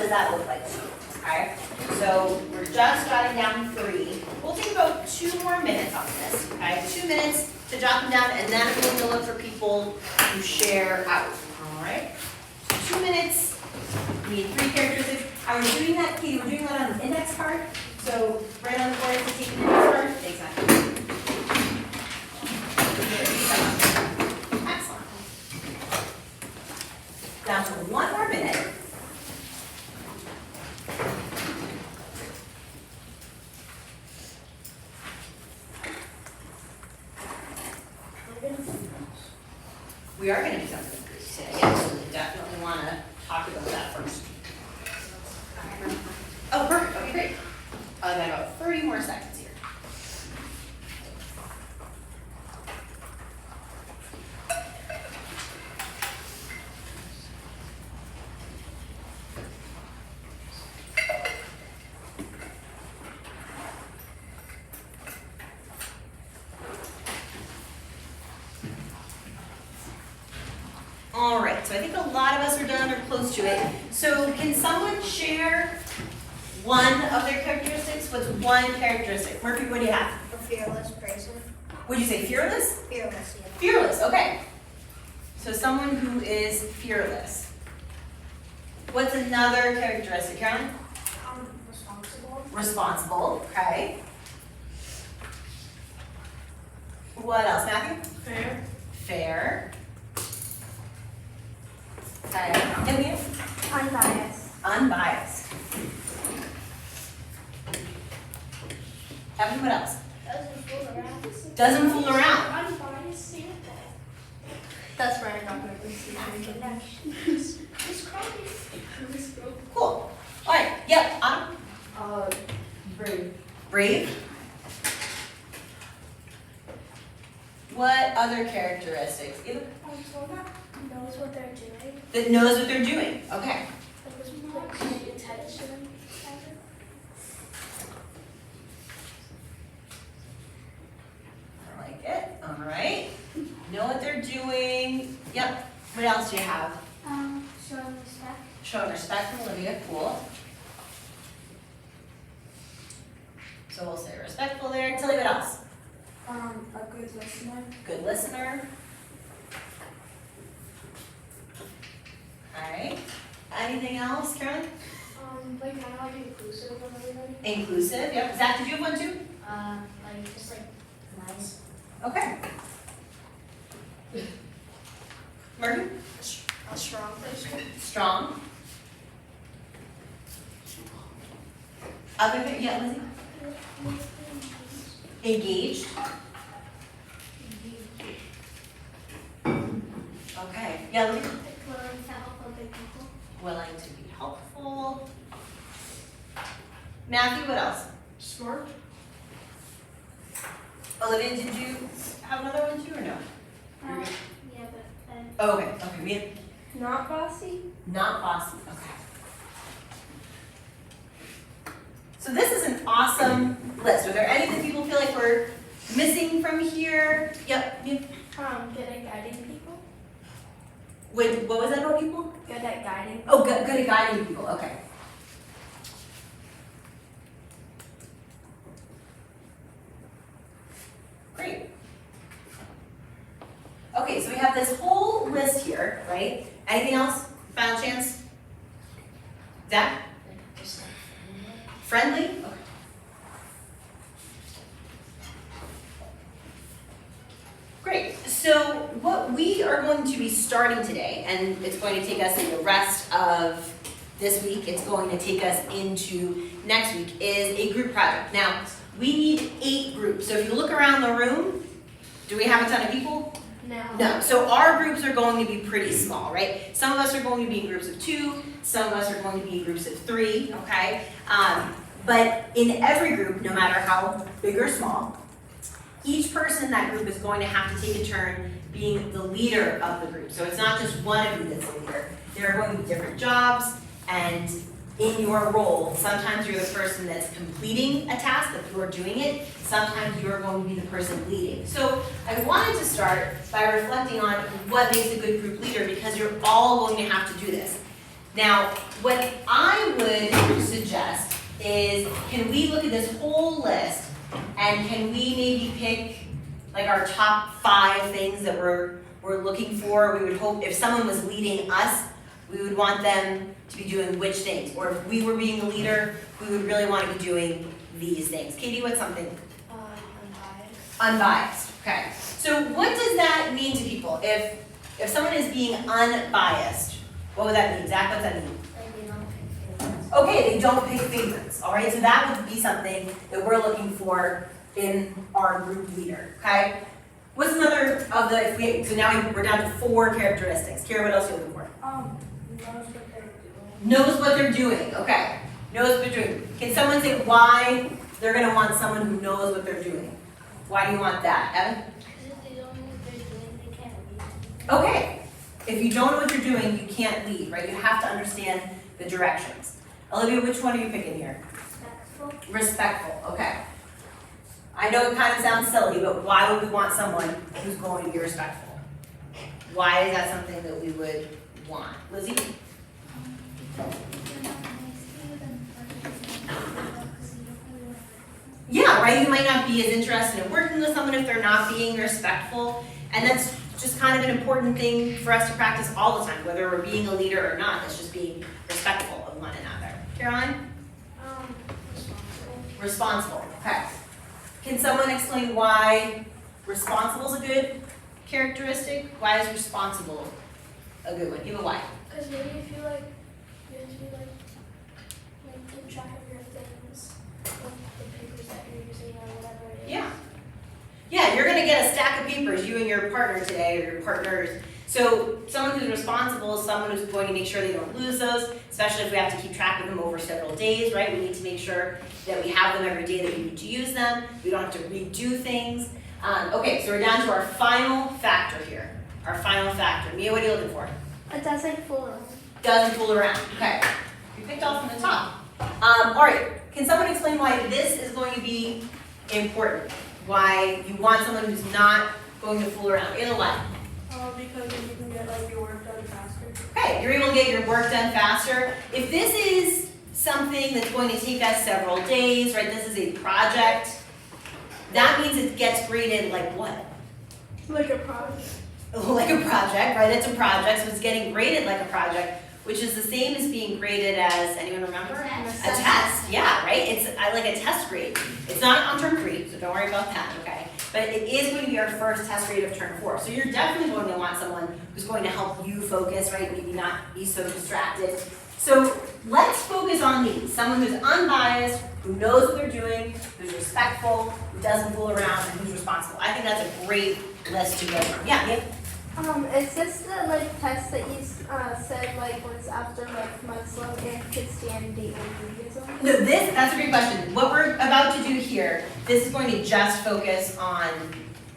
does that look like to you? Okay, so we're just jotting down 3. We'll take about 2 more minutes on this, okay? 2 minutes to jot them down, and then I'm going to look for people to share out, all right? 2 minutes, we need 3 characteristics. Are we doing that, Katie? We're doing that on the index card. So right on the board, if you take an index card. Exactly. Excellent. Down to 1 more minute. We are going to do something with groups today, yes, so we definitely want to talk about that first. Oh, perfect, okay, great. I've got about 30 more seconds here. All right, so I think a lot of us are done or close to it. So can someone share one of their characteristics? What's one characteristic? Murphy, what do you have? A fearless person. Would you say fearless? Fearless, yeah. Fearless, okay. So someone who is fearless. What's another characteristic, Carolyn? Responsible. Responsible, okay. What else, Matthew? Fair. Fair. Okay, and we Unbiased. unbiased. Evan, what else? Doesn't fool around. Doesn't fool around. Unbiased Santa. That's right, I'm not going to He's crying. Cool. All right, yep, brave. brave. What other characteristics? Eva? Knows what they're doing. That knows what they're doing. Okay. Paying attention. I like it. All right. Know what they're doing. Yep. What else do you have? Showing respect. Showing respect from Olivia. Cool. So we'll say respectful there. Tilly, what else? A good listener. Good listener. All right. Anything else, Carolyn? Like kind of like inclusive of everybody. Inclusive. Yep. Zach, did you have one too? Like just like nice. Okay. Murphy? A strong person. Strong. Other than, yeah, Lizzie? Engaged. Okay. Yeah, Lizzie? Willing to help other people. Willing to be helpful. Matthew, what else? Smart. Olivia, did you have another one too or no? Yeah, but Oh, okay. Okay. We have not bossy. not bossy. Okay. So this is an awesome list. Are there any that people feel like we're missing from here? Yep. Yeah. Good at guiding people. Wait, what was that about people? Good at guiding. Oh, good at guiding people. Okay. Great. Okay, so we have this whole list here, right? Anything else? Final chance? Zach? Friendly? Okay. Great. So what we are going to be starting today, and it's going to take us in the rest of this week, it's going to take us into next week, is a group project. Now, we need 8 groups. So if you look around the room, do we have a ton of people? No. So our groups are going to be pretty small, right? Some of us are going to be in groups of 2, some of us are going to be in groups of 3, okay? But in every group, no matter how big or small, each person in that group is going to have to take a turn being the leader of the group. So it's not just one of you that's the leader. There are going to be different jobs, and in your role, sometimes you're the person that's completing a task, that you're doing it. Sometimes you're going to be the person leading. So I wanted to start by reflecting on what makes a good group leader, because you're all going to have to do this. Now, what I would suggest is, can we look at this whole list and can we maybe pick like our top 5 things that we're looking for? We would hope if someone was leading us, we would want them to be doing which things? Or if we were being the leader, we would really want to be doing these things. Katie, what's something? Unbiased. Unbiased, okay. So what does that mean to people? If someone is being unbiased, what would that mean? Zach, what's that mean? Like they don't pick favorites. Okay, they don't pick favorites, all right? So that would be something that we're looking for in our group leader, okay? What's another of the, so now we're down to 4 characteristics. Kira, what else are you looking for? Knows what they're doing. Knows what they're doing, okay. Knows what they're doing. Can someone say why they're gonna want someone who knows what they're doing? Why do you want that, Evan? Because if they don't know what they're doing, they can't lead. Okay, if you don't know what you're doing, you can't lead, right? You have to understand the directions. Olivia, which one are you picking here? Respectful. Respectful, okay. I know it kind of sounds silly, but why would we want someone who's going to be respectful? Why is that something that we would want? Lizzie? Because if they're not nice to you, then because you don't really want to. Yeah, right, you might not be as interested in working with someone if they're not being respectful. And that's just kind of an important thing for us to practice all the time, whether we're being a leader or not. It's just being respectful of one another. Caroline? Responsible. Responsible, okay. Can someone explain why responsible is a good characteristic? Why is responsible a good one? Give a why. Because maybe if you like, you have to be like keep track of your things, like the papers that you're using or whatever it is. Yeah. Yeah, you're gonna get a stack of papers, you and your partner today, or your partners. So someone who's responsible is someone who's going to make sure they don't lose those, especially if we have to keep track of them over several days, right? We need to make sure that we have them every day that we need to use them. We don't have to redo things. Okay, so we're down to our final factor here. Our final factor. Mia, what are you looking for? It doesn't fool them. Doesn't fool around. Okay. You picked off from the top. All right. Can someone explain why this is going to be important? Why you want someone who's not going to fool around? In a way. Because you can get like your work done faster. Okay, you're able to get your work done faster. If this is something that's going to take us several days, right? This is a project. That means it gets graded like what? Like a project. Like a project, right? It's a project, so it's getting graded like a project, which is the same as being graded as, anyone remember? A test, yeah, right? It's like a test grade. It's not on term 3, so don't worry about that, okay? But it is going to be our first test grade of term 4. So you're definitely going to want someone who's going to help you focus, right? Maybe not be so distracted. So let's focus on these. Someone who's unbiased, who knows what they're doing, who's respectful, who doesn't fool around, and who's responsible. I think that's a great list to go from. Yeah, Nick? Is this the like test that you said like was after like months long and could stand date or Judaism? No, that's a great question. What we're about to do here, this is going to just focus on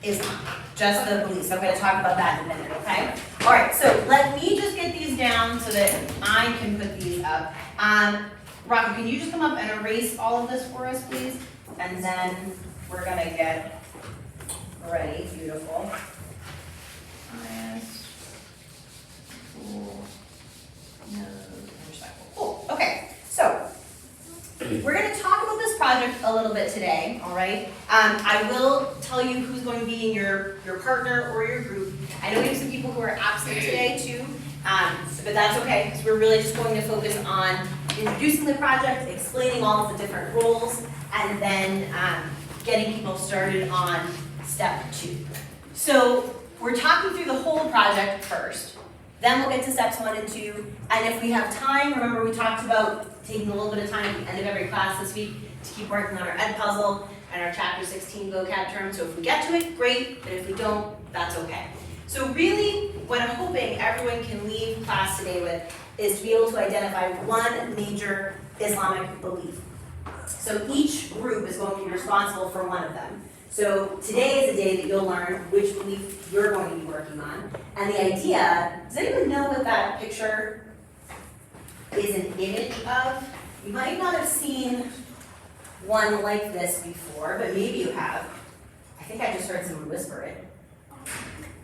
Islam, just the beliefs. I'm going to talk about that in a minute, okay? All right, so let me just get these down so that I can put these up. Rocco, can you just come up and erase all of this for us, please? And then we're going to get ready. Beautiful. Biased, cool, no, respectful. Cool, okay, so we're going to talk about this project a little bit today, all right? I will tell you who's going to be in your partner or your group. I know we have some people who are absent today too, but that's okay, because we're really just going to focus on introducing the project, explaining all of the different roles, and then getting people started on step 2. So we're talking through the whole project first, then we'll get to steps 1 and 2, and if we have time, remember we talked about taking a little bit of time at the end of every class this week to keep working on our Ed Puzzle and our Chapter 16 vocab terms. So if we get to it, great, but if we don't, that's okay. So really, what I'm hoping everyone can leave class today with is to be able to identify one major Islamic belief. So each group is going to be responsible for one of them. So today is the day that you'll learn which belief you're going to be working on. And the idea, does anyone know what that picture is an image of? You might not have seen one like this before, but maybe you have. I think I just heard someone whisper it.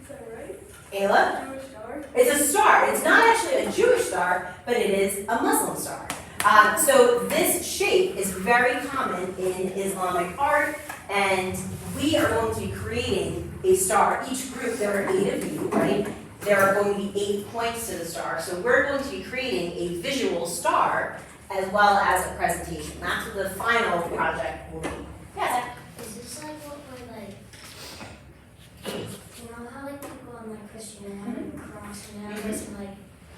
Is that right? Ayla? Jewish star? It's a star. It's not actually a Jewish star, but it is a Muslim star. So this shape is very common in Islamic art, and we are going to be creating a star. Each group, there are 8 of you, right? There are going to be 8 points to the star. So we're going to be creating a visual star as well as a presentation. That's what the final project will be. Yes? Is this like what we're like, you know how like people on like Christian have a cross and now there's some like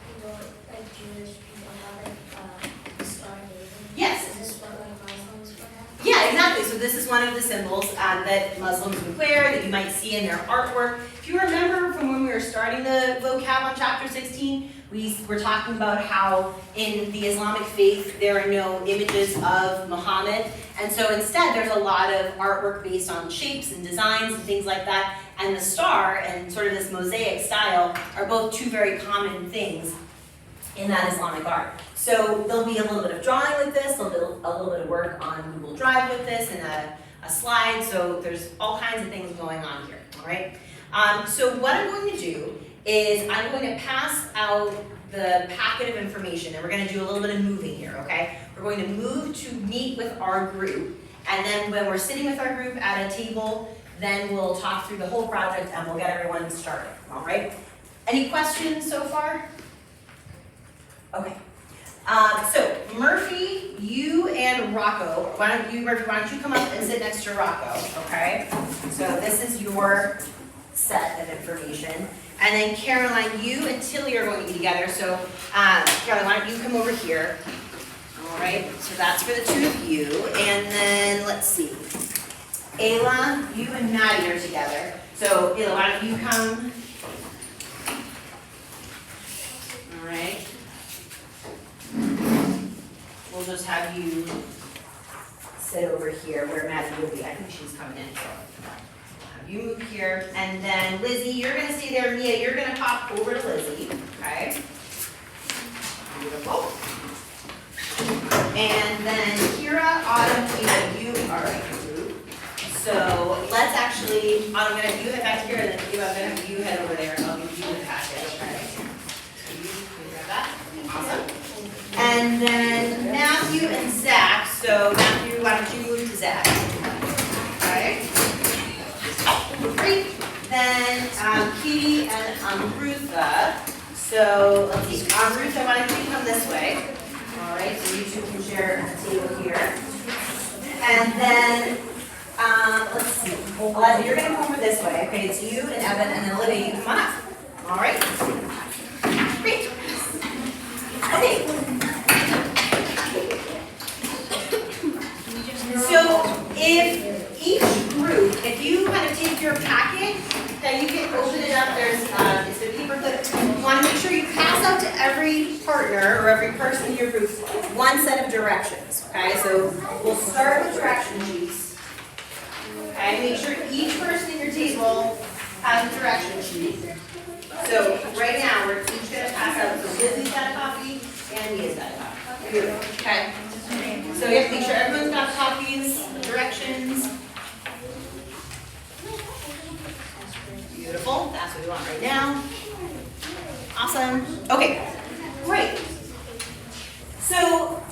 people like Jewish people have like the Star of David? Yes. Is this what like Muslims would have? Yeah, exactly. So this is one of the symbols that Muslims would wear, that you might see in their artwork. If you remember from when we were starting the vocab on chapter 16, we were talking about how in the Islamic faith there are no images of Muhammad. And so instead there's a lot of artwork based on shapes and designs and things like that. And the star and sort of this mosaic style are both 2 very common things in that Islamic art. So there'll be a little bit of drawing with this, there'll be a little bit of work on Google Drive with this, and a slide, so there's all kinds of things going on here, all right? So what I'm going to do is I'm going to pass out the packet of information, and we're going to do a little bit of moving here, okay? We're going to move to meet with our group, and then when we're sitting with our group at a table, then we'll talk through the whole project and we'll get everyone started, all right? Any questions so far? Okay. So Murphy, you and Rocco, Murphy, why don't you come up and sit next to Rocco, okay? So this is your set of information. And then Caroline, you and Tilly are going to be together. So Caroline, why don't you come over here? All right, so that's for the 2 of you. And then let's see. Ayla, you and Maddie are together. So Ayla, why don't you come? All right. We'll just have you sit over here where Maddie will be. I think she's coming in. So have you move here. And then Lizzie, you're going to stay there. Mia, you're going to pop over to Lizzie. Okay. Beautiful. And then Kira, Autumn, Tina, you are right. So let's actually, I'm going to have you head back here, and then I'm going to have you head over there, and I'll give you the packet, okay? So you grab that. Awesome. And then Matthew and Zach. So Matthew, why don't you move to Zach? Okay. Great. Then Katie and Amrutha. So let's see. Amrutha, why don't you come this way? All right. So you 2 can share a table here. And then let's see. Olivia, you're going to come over this way. Okay. It's you and Evan, and then Olivia, you come on up. All right. Great. Okay. So if each group, if you kind of take your packet, then you can open it up, there's it's a paper clip. You want to make sure you pass out to every partner or every person in your group 1 set of directions, okay? So we'll start with direction sheets. Okay, make sure each person in your table has a direction sheet. So right now, we're each going to pass out, so Lizzie's got a copy and Mia's got a copy. Beautiful, okay? So you have to make sure everyone's got copies, directions. Beautiful, that's what we want right now. Awesome. Okay, great. So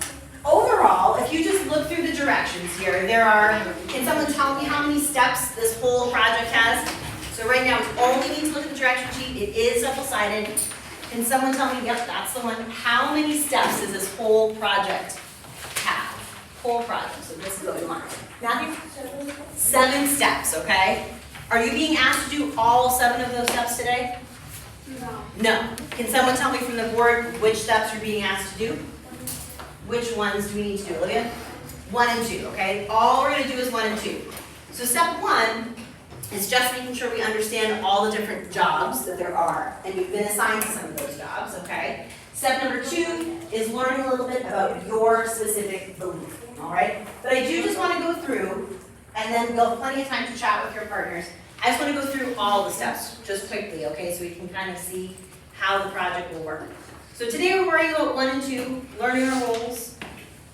overall, if you just look through the directions here, there are, can someone tell me how many steps this whole project has? So right now, we only need to look at the direction sheet. It is double-sided. Can someone tell me, yep, that's the one. How many steps does this whole project have? Whole project, so this is what we want. Matthew? 7 steps, okay? Are you being asked to do all 7 of those steps today? No. No. Can someone tell me from the board which steps you're being asked to do? Which ones do we need to do, Olivia? 1 and 2, okay? All we're going to do is 1 and 2. So step 1 is just making sure we understand all the different jobs that there are, and you've been assigned to some of those jobs, okay? Step number 2 is learning a little bit about your specific belief, all right? But I do just want to go through, and then we'll have plenty of time to chat with your partners. I just want to go through all the steps just quickly, okay, so we can kind of see how the project will work. So today we're worrying about 1 and 2, learning our roles,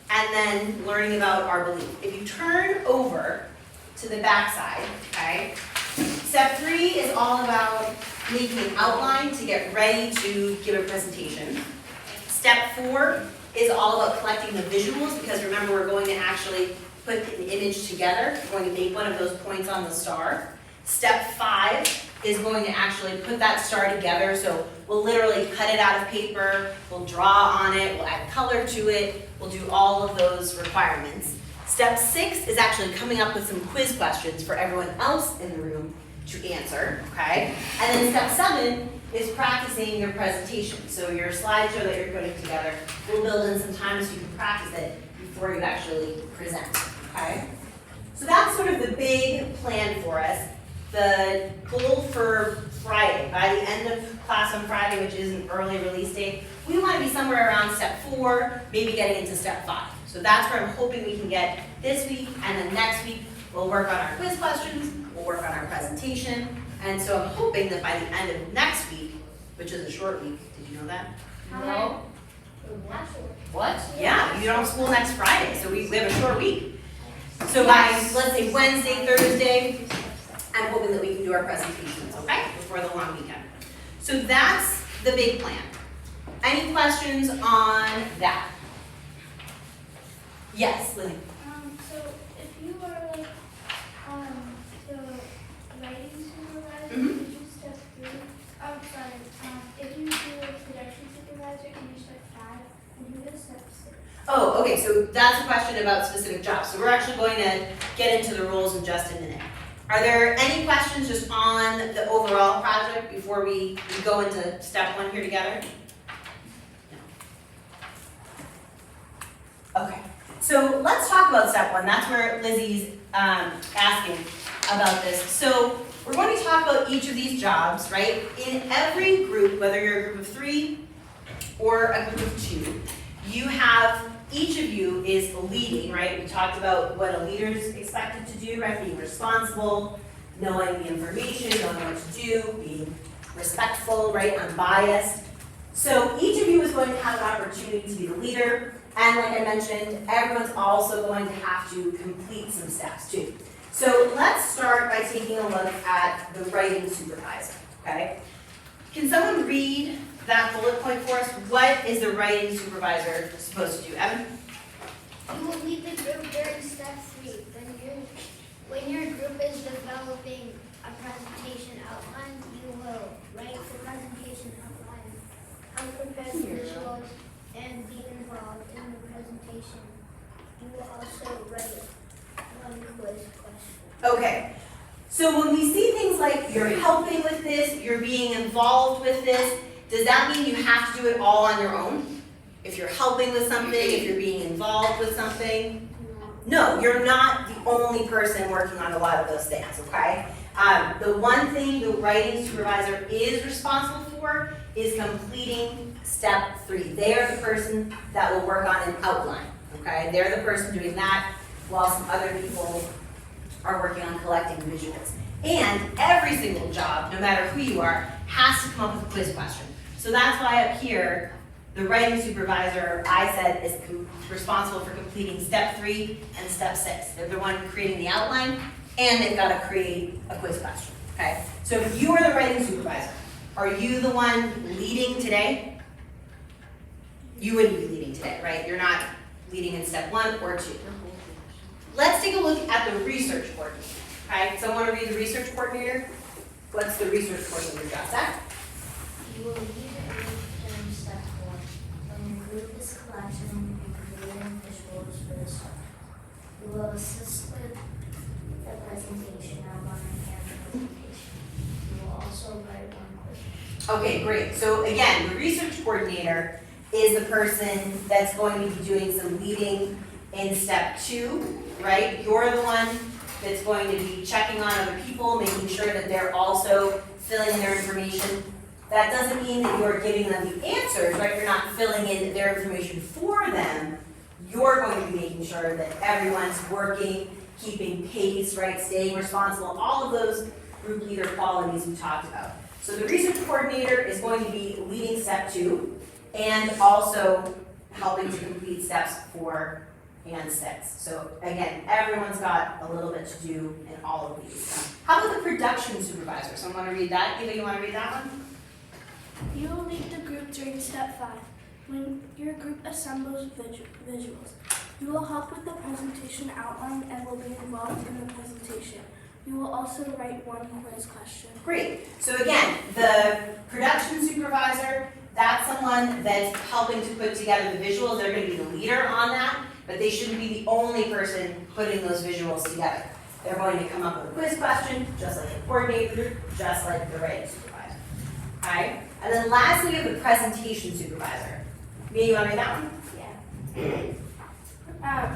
and then learning about our belief. If you turn over to the back side, okay, step 3 is all about making an outline to get ready to give a presentation. Step 4 is all about collecting the visuals, because remember, we're going to actually put an image together. We're going to make one of those points on the star. Step 5 is going to actually put that star together, so we'll literally cut it out of paper, we'll draw on it, we'll add color to it, we'll do all of those requirements. Step 6 is actually coming up with some quiz questions for everyone else in the room to answer, okay? And then step 7 is practicing your presentation. So your slideshow that you're putting together, we'll build in some time so you can practice it before you actually present, okay? So that's sort of the big plan for us. The goal for Friday, by the end of class on Friday, which is an early release date, we want to be somewhere around step 4, maybe getting into step 5. So that's where I'm hoping we can get this week, and then next week we'll work on our quiz questions, we'll work on our presentation, and so I'm hoping that by the end of next week, which is a short week, did you know that? No. What? Yeah, you don't have school next Friday, so we have a short week. So by, let's say Wednesday, Thursday, I'm hoping that we can do our presentations, okay, before the long weekend. So that's the big plan. Any questions on that? Yes, Lily? So if you were like, the writing supervisor, Mhm. could you step 3? I'm sorry, if you do like production supervisor, can you step 5? And who does step 6? Oh, okay, so that's a question about specific jobs. So we're actually going to get into the roles in just a minute. Are there any questions just on the overall project before we go into step 1 here together? No. Okay, so let's talk about step 1. That's where Lizzie's asking about this. So we're going to talk about each of these jobs, right? In every group, whether you're a group of 3 or a group of 2, you have, each of you is leading, right? We talked about what a leader is expected to do, right? Being responsible, knowing the information, knowing what to do, being respectful, right? Unbiased. So each of you is going to have an opportunity to be the leader. And like I mentioned, everyone's also going to have to complete some steps too. So let's start by taking a look at the writing supervisor, okay? Can someone read that bullet point for us? What is the writing supervisor supposed to do? Evan? You will lead the group during step 3. When your group is developing a presentation outline, you will write the presentation outline, prepare the visuals, and be involved in the presentation. You will also write one quiz question. Okay. So when we see things like you're helping with this, you're being involved with this, does that mean you have to do it all on your own? If you're helping with something, if you're being involved with something? No, you're not the only person working on a lot of those things, okay? The one thing the writing supervisor is responsible for is completing step 3. They are the person that will work on an outline, okay? They're the person doing that while some other people are working on collecting visuals. And every single job, no matter who you are, has to come up with a quiz question. So that's why up here, the writing supervisor, I said, is responsible for completing step 3 and step 6. They're the one creating the outline, and they've got to create a quiz question, okay? So if you are the writing supervisor, are you the one leading today? You wouldn't be leading today, right? You're not leading in step 1 or 2. Let's take a look at the research coordinator, okay? Someone want to read the research coordinator? What's the research coordinator job? Zach? You will lead the group during step 4. When your group is collecting and creating visuals for the star. You will assist with the presentation outline and the presentation. You will also write one quiz. Okay, great. So again, the research coordinator is the person that's going to be doing some leading in step 2, right? You're the one that's going to be checking on other people, making sure that they're also filling in their information. That doesn't mean that you're giving them the answers, right? You're not filling in their information for them. You're going to be making sure that everyone's working, keeping pace, right? Staying responsible, all of those group leader qualities we talked about. So the research coordinator is going to be leading step 2 and also helping to complete steps 4 and 6. So again, everyone's got a little bit to do in all of these. How about the production supervisor? Someone want to read that? Eva, you want to read that one? You will lead the group during step 5. When your group assembles visuals, you will help with the presentation outline and will be involved in the presentation. You will also write one quiz question. Great. So again, the production supervisor, that's someone that's helping to put together the visuals. They're going to be the leader on that, but they shouldn't be the only person putting those visuals together. They're going to come up with a quiz question, just like the coordinator, just like the writing supervisor. All right? And then lastly, we have the presentation supervisor. Mia, you want to read that one? Yeah.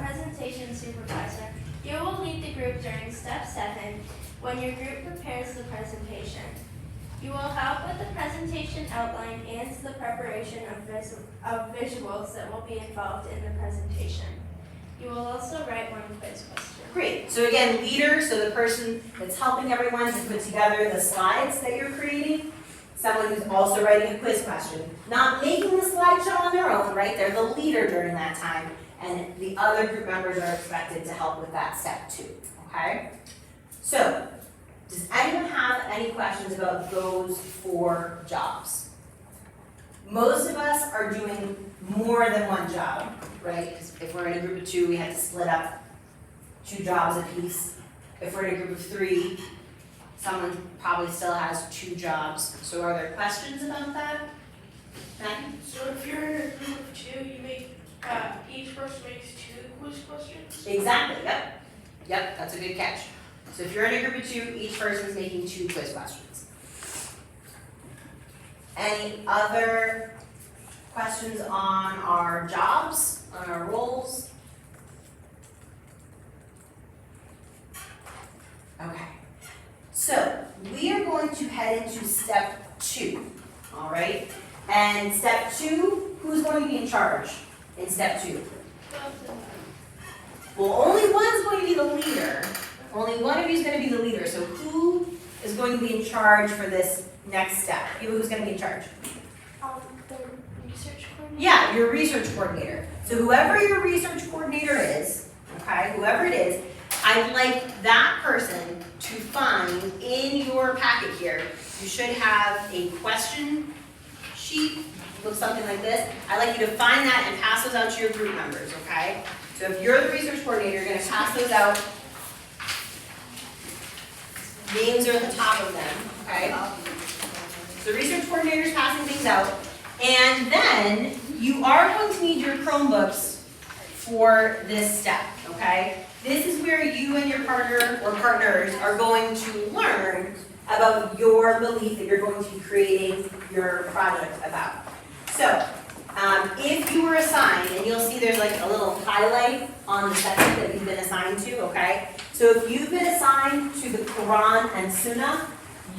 Presentation supervisor. You will lead the group during step 7 when your group prepares the presentation. You will help with the presentation outline and the preparation of visuals that will be involved in the presentation. You will also write one quiz question. Great. So again, leader, so the person that's helping everyone to put together the slides that you're creating. Someone who's also writing a quiz question. Not making the slideshow on their own, right? They're the leader during that time, and the other group members are expected to help with that step too, okay? So, does anyone have any questions about those 4 jobs? Most of us are doing more than one job, right? Because if we're in a group of 2, we have to split up 2 jobs apiece. If we're in a group of 3, someone probably still has 2 jobs. So are there questions about that? Maggie? So if you're in a group of 2, you make each person makes 2 quiz questions? Exactly, yep. Yep, that's a good catch. So if you're in a group of 2, each person's making 2 quiz questions. Any other questions on our jobs, on our roles? Okay. So we are going to head into step 2, all right? And step 2, who's going to be in charge in step 2? Well, only one's going to be the leader. Only one of you is going to be the leader. So who is going to be in charge for this next step? Who's going to be in charge? The research coordinator? Yeah, your research coordinator. So whoever your research coordinator is, okay, whoever it is, I'd like that person to find in your packet here, you should have a question sheet, looks something like this. I'd like you to find that and pass those out to your group members, okay? So if you're the research coordinator, you're gonna pass those out. Names are at the top of them, okay? So research coordinator's passing things out. And then you are going to need your Chromebooks for this step, okay? This is where you and your partner or partners are going to learn about your belief that you're going to be creating your project about. So, if you were assigned, and you'll see there's like a little highlight on the section that you've been assigned to, okay? So if you've been assigned to the Quran and Sunnah,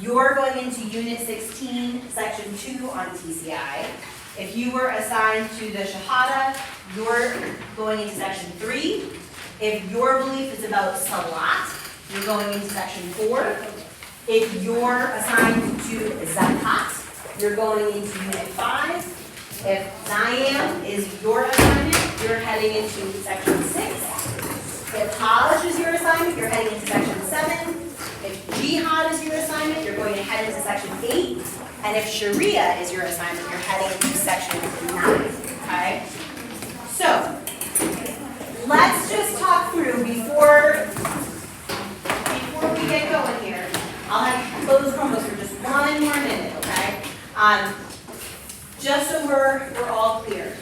you're going into Unit 16, Section 2 on TCI. If you were assigned to the Shahada, you're going into Section 3. If your belief is about Salat, you're going into Section 4. If you're assigned to Zakat, you're going into Unit 5. If Nayam is your assignment, you're heading into Section 6. If Hajj is your assignment, you're heading into Section 7. If Jihad is your assignment, you're going to head into Section 8. And if Sharia is your assignment, you're heading into Section 9, okay? So, let's just talk through before we get going here. I'll have you close Chromebooks for just 1 more minute, okay? Just so we're all clear.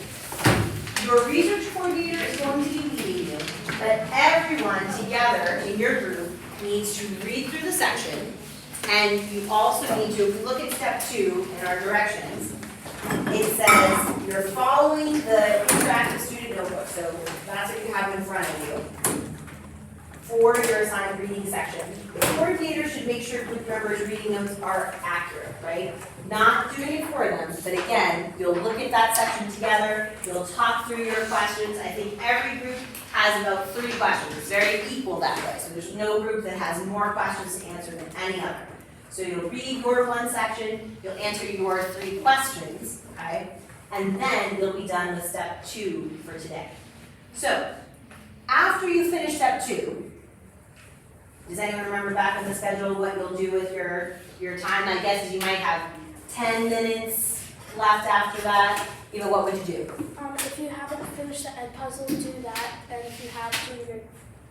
Your research coordinator is going to be leading you, but everyone together in your group needs to read through the section, and you also need to, if we look at step 2 in our directions, it says you're following the interactive student notebook, so that's what you have in front of you for your assigned reading section. The coordinator should make sure group members' reading notes are accurate, right? Not doing it for them, but again, you'll look at that section together, you'll talk through your questions. I think every group has about 3 questions. It's very equal that way, so there's no group that has more questions to answer than any other. So you'll read your 1 section, you'll answer your 3 questions, okay? And then you'll be done with step 2 for today. So, after you finish step 2, does anyone remember back in the schedule what you'll do with your time? My guess is you might have 10 minutes left after that. Eva, what would you do? If you haven't finished the ed puzzle, do that, and if you have to, your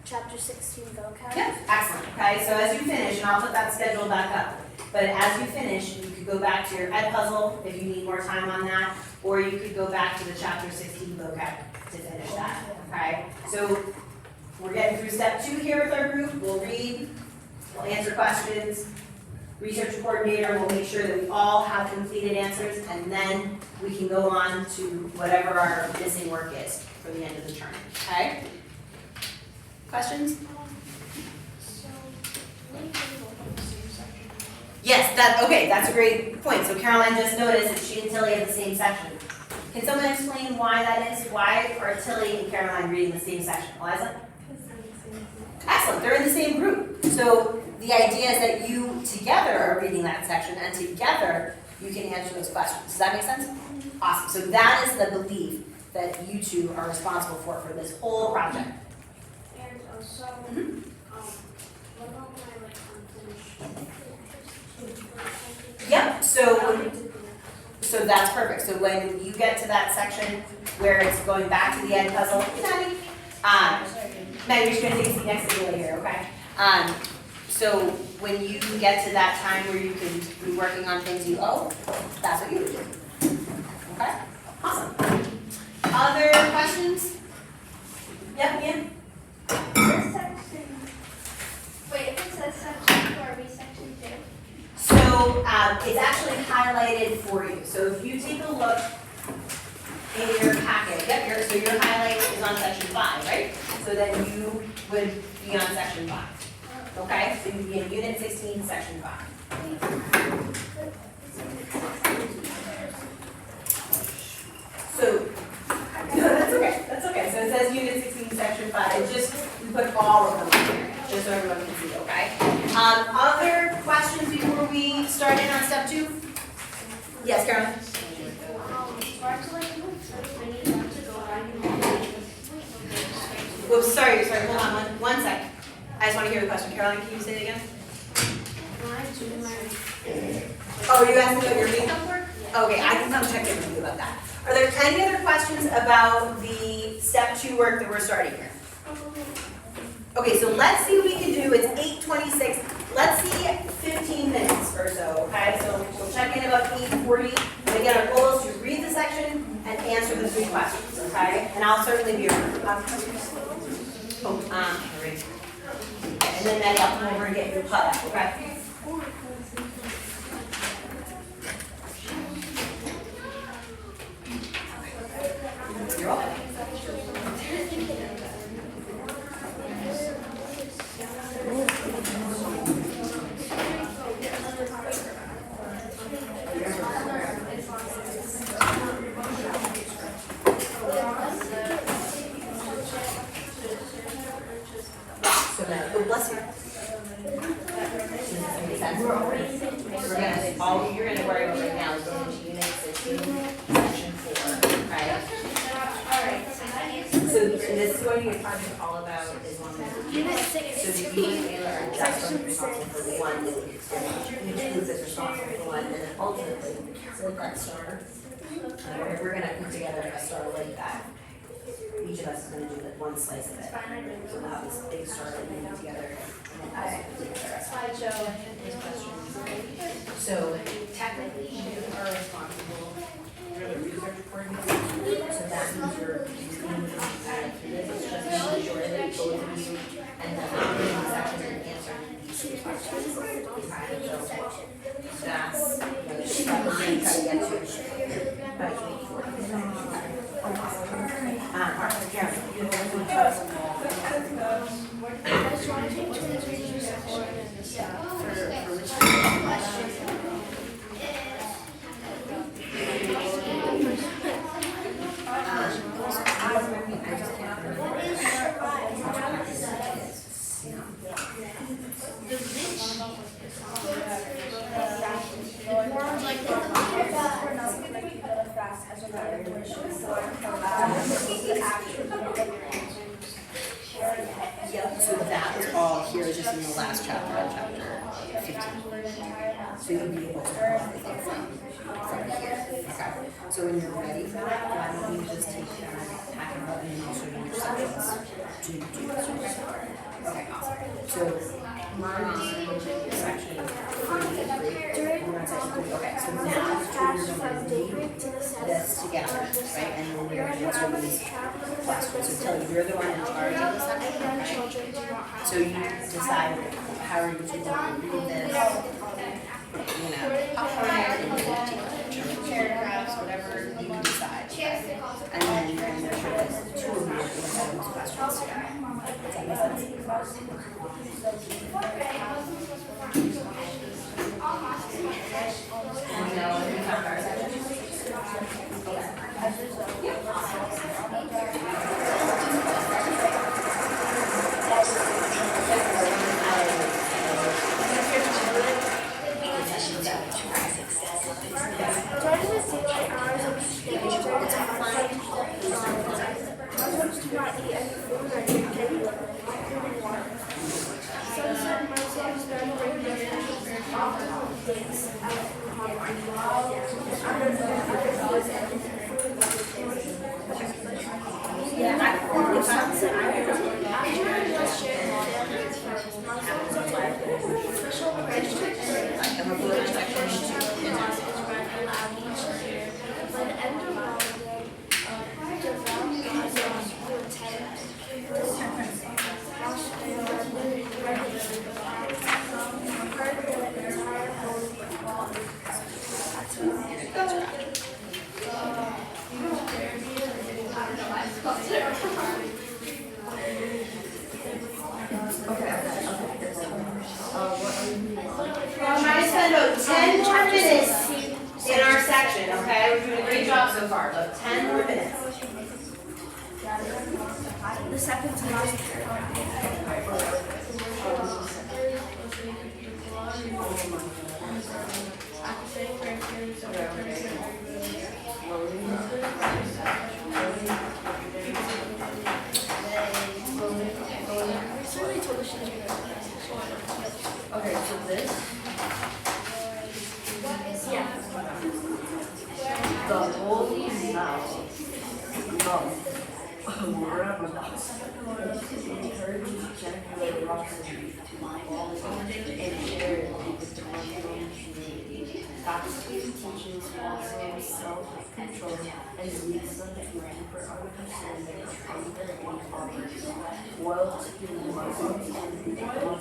chapter 16 vocab. Yep, excellent. Okay, so as you finish, and I'll put that schedule back up, but as you finish, you could go back to your ed puzzle if you need more time on that, or you could go back to the chapter 16 vocab to finish that. Okay, so we're getting through step 2 here with our group. We'll read, we'll answer questions. Research coordinator will make sure that we all have completed answers, and then we can go on to whatever our missing work is for the end of the term. Okay? Questions? Yes, that's a great point. So Caroline just noticed that she and Tilly have the same section. Can someone explain why that is? Why are Tilly and Caroline reading the same section? Eliza? Excellent, they're in the same group. So the idea is that you together are reading that section, and together you can answer those questions. Does that make sense? Awesome, so that is the belief that you two are responsible for this whole project. And also, what about when I unfinished? Yep, so that's perfect. So when you get to that section where it's going back to the ed puzzle, Maddie, you're just gonna take a seat next to Lily here, okay? So when you get to that time where you can be working on things you owe, that's what you would do. Okay? Awesome. Other questions? Yep, Ian? This section, wait, if it says section 4, are we section 2? So it's actually highlighted for you. So if you take a look in your packet, yep, so your highlight is on section 5, right? So then you would be on section 5. Okay, so you'd be in unit 16, section 5. So, no, that's okay. So it says unit 16, section 5. It's just, we put all of them in here, just so everyone can see, okay? Other questions before we start in on step 2? Yes, Caroline? Whoops, sorry, hold on one sec. I just want to hear the question. Caroline, can you say it again? Oh, are you asking about your makeup work? Okay, I can come check in with you about that. Are there any other questions about the step 2 work that we're starting here? Okay, so let's see what we can do. It's 8:26. Let's see 15 minutes or so, okay? So we'll check in about 8:40. And again, our goal is to read the section and answer the 3 questions, okay? And I'll certainly be around. And then Maddie, I'll come over and get you caught up, okay? You're welcome. Oh, bless you. All you're gonna worry about right now is going to unit 16, section 4, right? So this is going to be talking all about as long as Unit 6. so the unit Taylor are just going to be responsible for the one, and each group is responsible for one, and then ultimately, so like that star, we're gonna put together a star like that. Each of us is gonna do like one slice of it. So we'll have this big star that we put together, and then put together a slideshow with questions. So technically, you are responsible for the research coordinator. So that means you're doing this, it's just making sure that both of you and the section and answer these questions. Okay, so that's, we're gonna try to get to by 8:40. in the last chapter of chapter 15. So you'll be able to pull everything from here. Okay. So when you're ready for that, why don't you just take that, pack it up, and then I'll show you your sections to do this. Okay, awesome. So we're on section 3. We're on section 3. Okay, so now you're going to read this together, right? And then we're going to answer these questions. So tell you, you're the one in charge of the section, right? So you decide how are you to read this, you know, paragraphs, whatever you decide. And then you're going to make sure that 2 of you are going to have those questions together. Does that make sense? And now, when we talk our section. Try to spend about 10 more minutes in our section, okay? We're doing a great job so far, but 10 more minutes. The second to last paragraph. Okay, so this, the holy mouth of Ramadan encourages generosity to all and charity with the Muslim community. Gospel teaches also self-control and leads them to deeper understanding of hunger and poverty. Loyalty to the Muslims and economy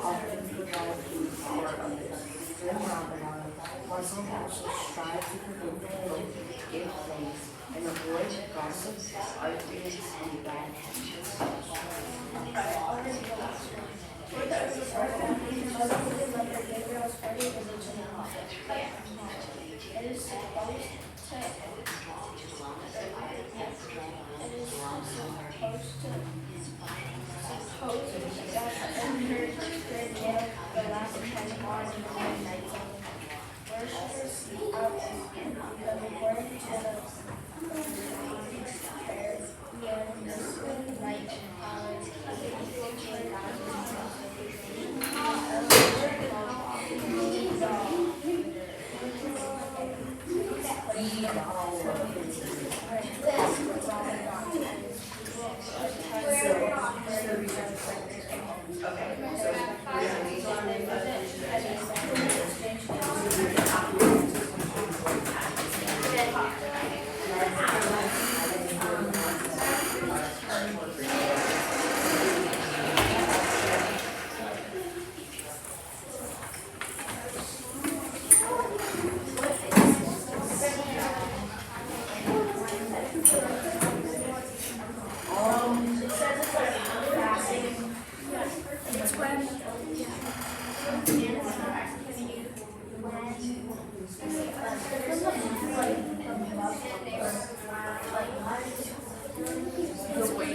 often provide food for others. During Ramadan, Muslims also strive to prevent filth, give thanks, and avoid gossip, arguments, and bad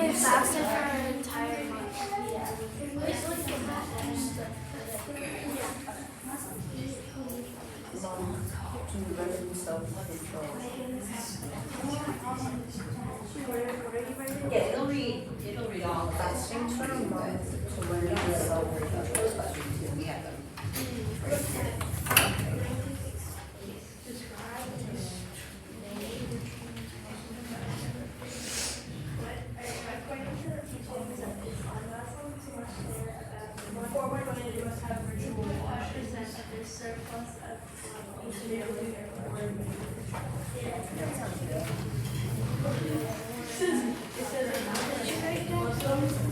They fasted for an entire month. to learn self-control. Yeah, it'll read all fasting for a month to learn how to celebrate those questions. We have them. According to the teachings of Islam, what we're going to do is have ritual wash percent of the surplus of each day.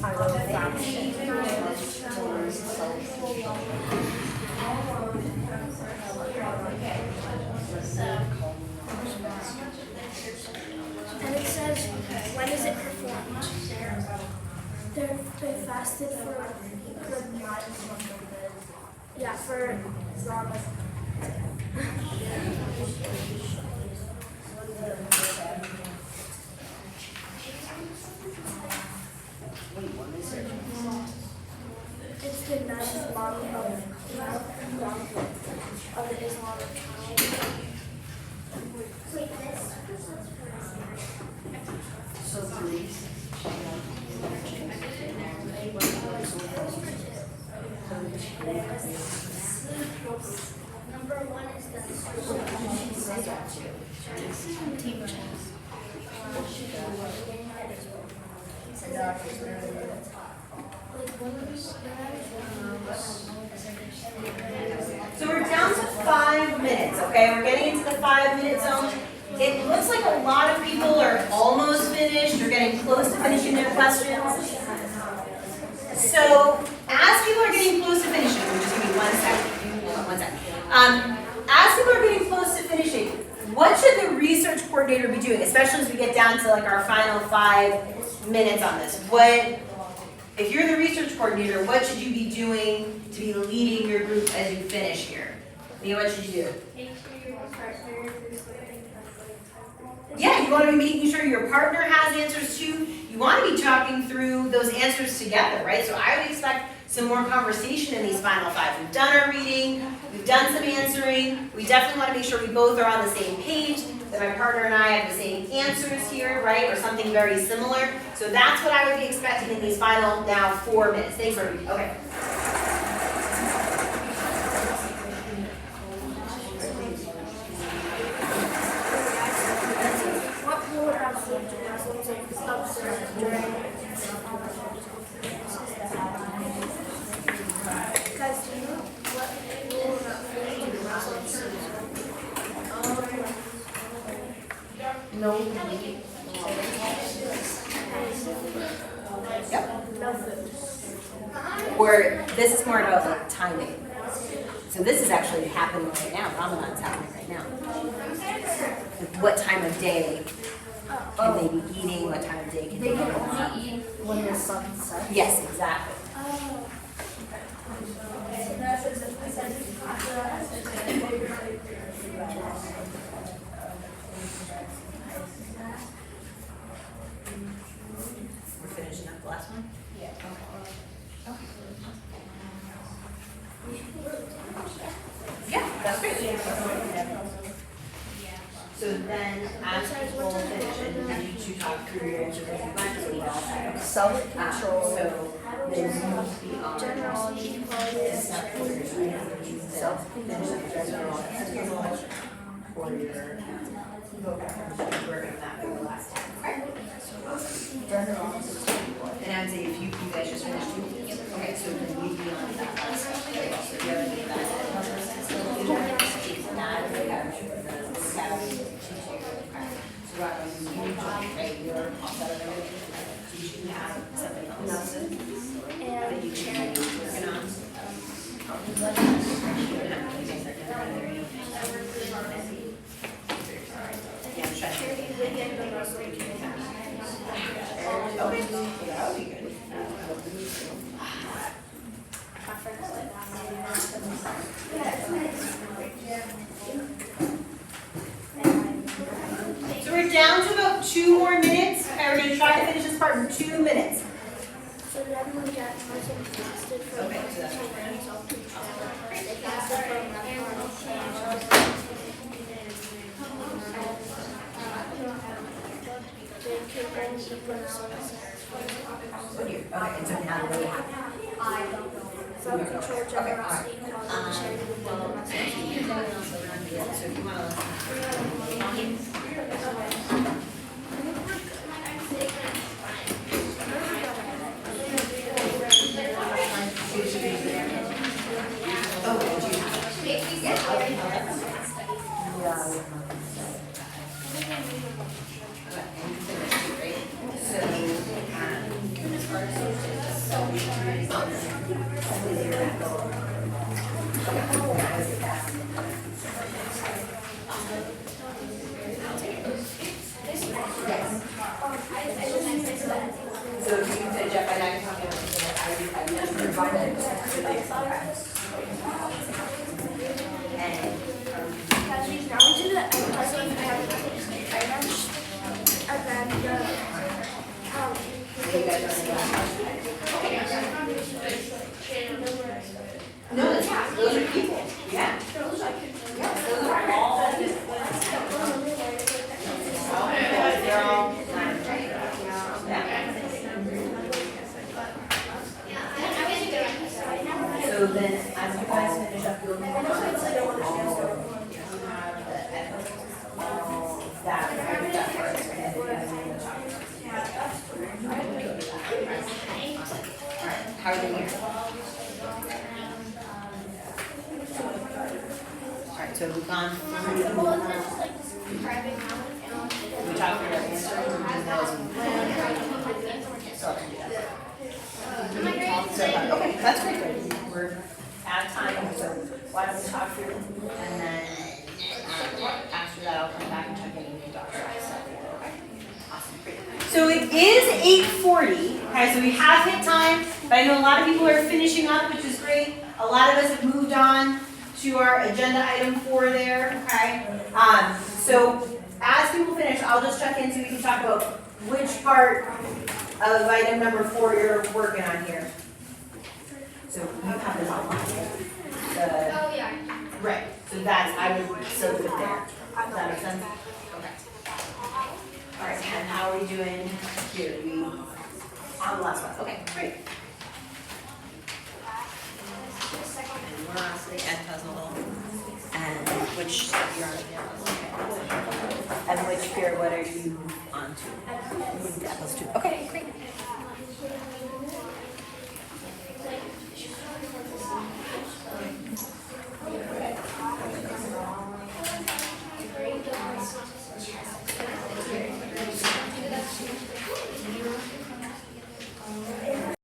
I love fasting. To learn to celebrate. And it says, when is it performed? They fasted for Ramadan. Wait, what is it? It's the ninth month of the Islamic calendar. So three. Number one is the Say that too. So we're down to 5 minutes, okay? We're getting into the 5-minute zone. It looks like a lot of people are almost finished or getting close to finishing their questions. So as people are getting close to finishing, just give me 1 second. Hold on 1 second. As people are getting close to finishing, what should the research coordinator be doing, especially as we get down to like our final 5 minutes on this? If you're the research coordinator, what should you be doing to be leading your group as you finish here? Leah, what should you do? Make sure your partner is Yeah, you want to be making sure your partner has answers too. You want to be talking through those answers together, right? So I would expect some more conversation in these final 5. We've done our reading, we've done some answering. We definitely want to make sure we both are on the same page, that my partner and I have the same answers here, right? Or something very similar. So that's what I would be expecting in these final now 4 minutes. Thanks for reading. Okay. What rule have Muslims observed during because what rule have Muslims No. Yep. no food? Or this is more about like timing. So this is actually happening right now. Ramadan's happening right now. Like what time of day can they be eating? What time of day can They they can be only eat when the sun sets. Yes, exactly. We're finishing up the last one? Yeah. Yeah, that's great. So then, as people finish, and you two talk through your answers as you went, so we all have. Self-control. So then you must be on. Generosity, quality, Self-control, for your vocabulary, work on that for the last time. And I would say if you guys just finished too. Okay, so then we'd be on that last. So you have to get that. Not vocabulary, the vocabulary teaching. So right, you right, you're all set up everything. So you should have something else that you can be working on. Yeah, I'm trying. Okay, yeah, that would be good. So we're down to about 2 more minutes. Okay, we're going to try to finish this part in 2 minutes. So then we get Muslims fasted for Okay, so that's and self-control. They fasted for Ramadan. They could then eat when the sun sets. What year? Okay, and so now what do we have? Self-control, generosity, Okay, equality, charity, So if you wanna. Oh, did you have? So if you can say Jeff, I can talk about I just provided and Now we do the presentation items, and then you guys are no, that's those are people. Yeah. Those are all. They're all. So then, as you guys finish up your that how are they here? Alright, so we've gone through. We talked about this. Okay, that's great. We're out of time, so why don't we talk through and then after that I'll come back and check in with you, Dr. Awesome, great. So it is 8:40, okay, so we have hit time, but I know a lot of people are finishing up, which is great. A lot of us have moved on to our agenda item 4 there, okay? So as people finish, I'll just check in so we can talk about which part of item number 4 you're working on here. So you have this online. Oh, yeah. Right, so that's, I would so put there. Does that make sense? Okay. All right, and how are we doing here? We, on the last one, okay, great. And we're on to the ed puzzle, and which you're on the ed puzzle, okay. And which peer, what are you on to? That was 2, okay, great.